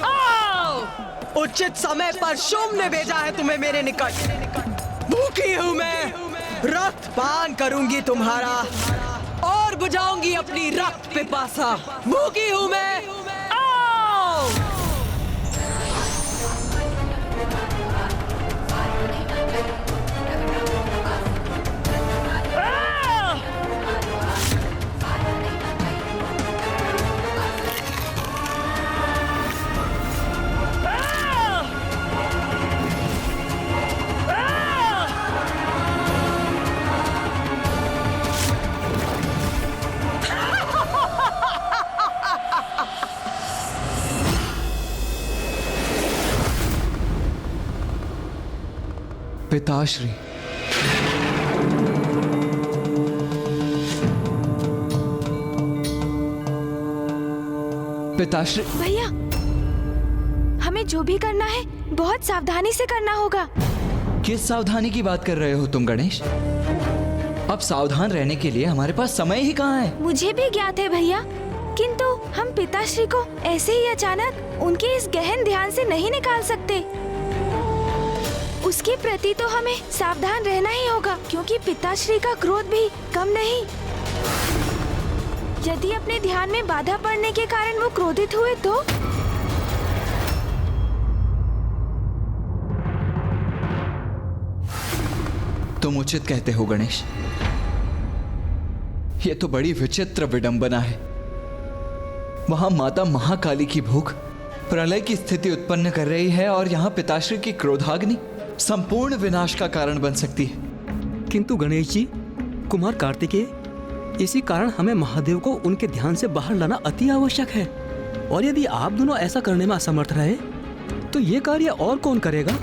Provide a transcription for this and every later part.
आओ! उचित समय पर शुभ ने भेजा है तुम्हें मेरे निकट। भूखी हूँ मैं, रक्त पान करूंगी तुम्हारा और बुझाऊंगी अपनी रक्त पिपासा। भूखी हूँ मैं, आओ! पिताश्री, पिताश्री। भैया, हमें जो भी करना है बहुत सावधानी से करना होगा। किस सावधानी की बात कर रहे हो तुम गणेश? अब सावधान रहने के लिए हमारे पास समय ही कहाँ है? मुझे भी ज्ञात है भैया, किंतु हम पिताश्री को ऐसे ही अचानक उनके इस गहन ध्यान से नहीं निकाल सकते। उसके प्रति तो हमें सावधान रहना ही होगा, क्योंकि पिताश्री का क्रोध भी कम नहीं। यदि अपने ध्यान में बाधा पड़ने के कारण वो क्रोधित हुए तो तुम उचित कहते हो गणेश। ये तो बड़ी विचित्र विडंबना है। वहां माता महाकाली की भूख प्रलय की स्थिति उत्पन्न कर रही है और यहाँ पिताश्री की क्रोधाग्नि संपूर्ण विनाश का कारण बन सकती है। किंतु गणेश जी, कुमार कार्तिकेय, इसी कारण हमें महादेव को उनके ध्यान से बाहर लाना अति आवश्यक है। और यदि आप दोनों ऐसा करने में असमर्थ रहे तो ये कार्य और कौन करेगा?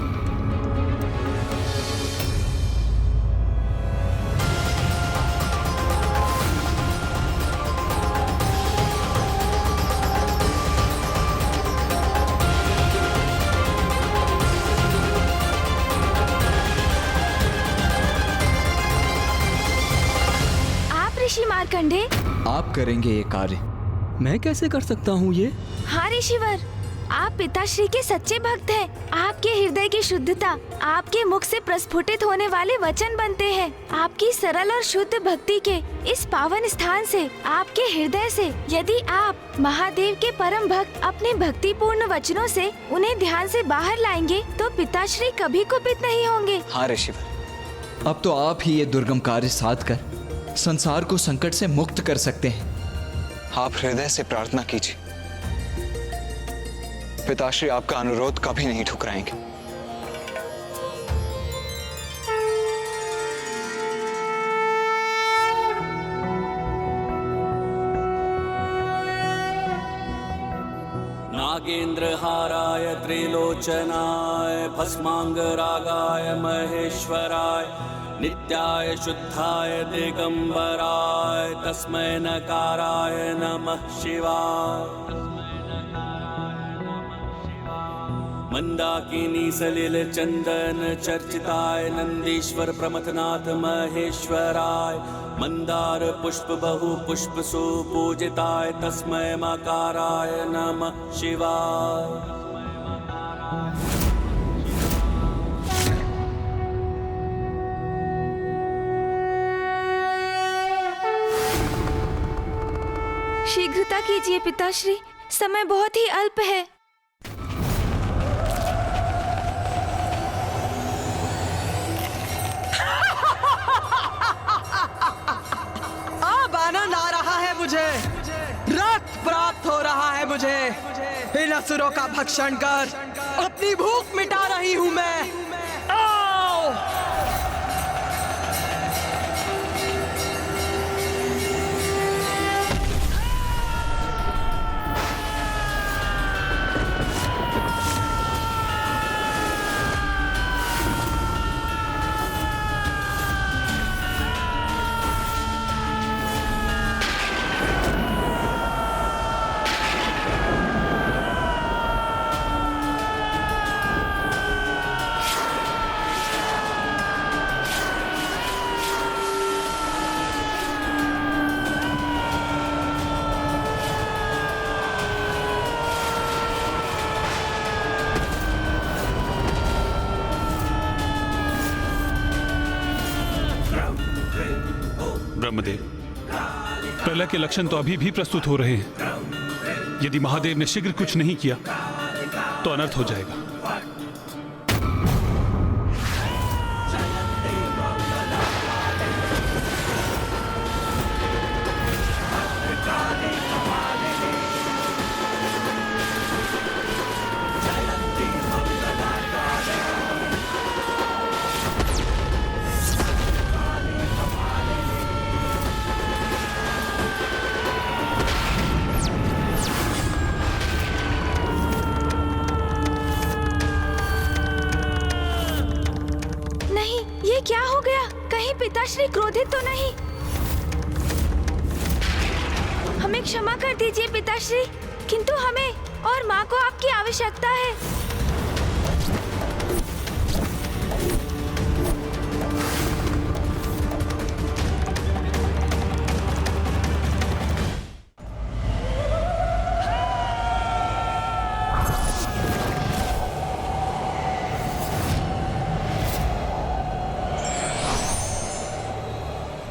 ऋषि मार्कंडे, आप करेंगे ये कार्य? मैं कैसे कर सकता हूँ ये? हाँ ऋषिवर, आप पिताश्री के सच्चे भक्त हैं। आपके हृदय की शुद्धता आपके मुख से प्रस्फुटित होने वाले वचन बनते हैं। आपकी सरल और शुद्ध भक्ति के इस पावन स्थान से, आपके हृदय से, यदि आप महादेव के परम भक्त अपने भक्तिपूर्ण वचनों से उन्हें ध्यान से बाहर लाएंगे तो पिताश्री कभी कुपित नहीं होंगे। हाँ ऋषिवर, अब तो आप ही ये दुर्गम कार्य साध कर संसार को संकट से मुक्त कर सकते हैं। आप हृदय से प्रार्थना कीजिए, पिताश्री आपका अनुरोध कभी नहीं ठुकराएंगे। नागेंद्रहाराय त्रिलोचनाय भस्मांगरागाय महेश्वराय नित्याय शुद्धाय दिगंबराय तस्मै नकाराय नमः शिवाय। मंदाकिनी सलिल चंदन चर्चिताय नंदीश्वर प्रमथनाथ महेश्वराय मंदार पुष्प बहु पुष्प सुपूजिताय तस्मै मकाराय नमः शिवाय। शीघ्रता कीजिए पिताश्री, समय बहुत ही अल्प है। अब आनंद आ रहा है मुझे, रक्त प्राप्त हो रहा है मुझे। इन असुरों का भक्षण कर अपनी भूख मिटा रही हूँ मैं। आओ! प्रलय के लक्षण तो अभी भी प्रस्तुत हो रहे हैं। यदि महादेव ने शीघ्र कुछ नहीं किया तो अनर्थ हो जाएगा। क्या हो गया? कहीं पिताश्री क्रोधित तो नहीं? हमें क्षमा कर दीजिए पिताश्री, किंतु हमें और माँ को आपकी आवश्यकता है।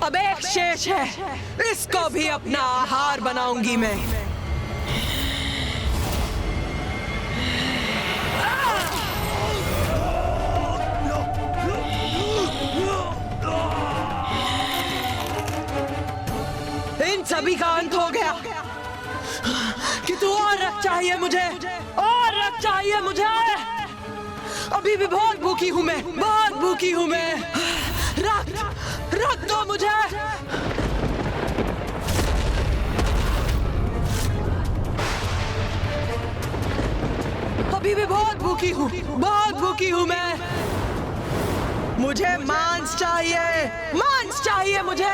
अब एक शेष है, इसको भी अपना आहार बनाऊंगी मैं। इन सभी का अंत हो गया। कि तू और रक्त चाहिए मुझे, और रक्त चाहिए मुझे। अभी भी बहुत भूखी हूं मैं, बहुत भूखी हूं मैं। रख दो मुझे। अभी भी बहुत भूखी हूँ, बहुत भूखी हूँ मैं। मुझे मांस चाहिए, मांस चाहिए मुझे।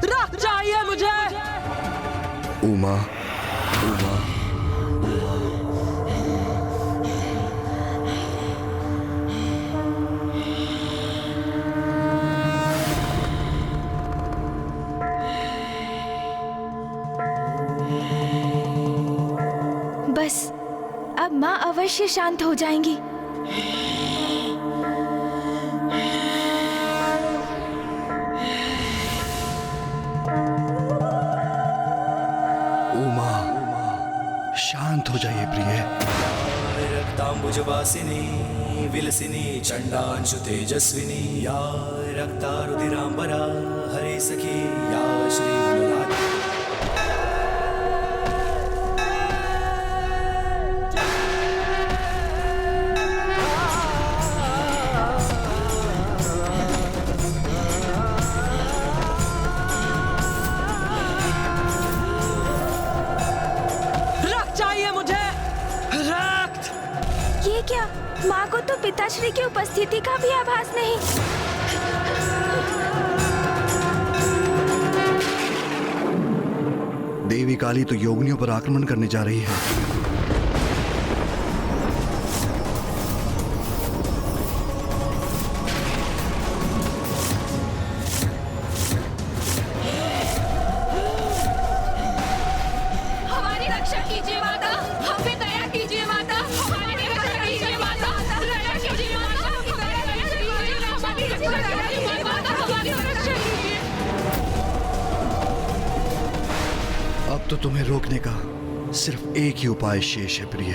रक्त चाहिए मुझे। उमा, उमा, बस अब माँ अवश्य शांत हो जाएंगी। शांत हो जाइए प्रिय। रक्तांबुजवासिनी विलसिनी चंडांशु तेजस्विनी या रक्तारुधिरांबरा हरे सखी या श्री मनोनाथ। क्या माँ को तो पिताश्री की उपस्थिति का भी आभास नहीं? देवी काली तो योगिनियों पर आक्रमण करने जा रही है। हमारी रक्षा कीजिए माता, हम पे दया कीजिए माता। अब तो तुम्हें रोकने का सिर्फ एक ही उपाय शेष है प्रिय।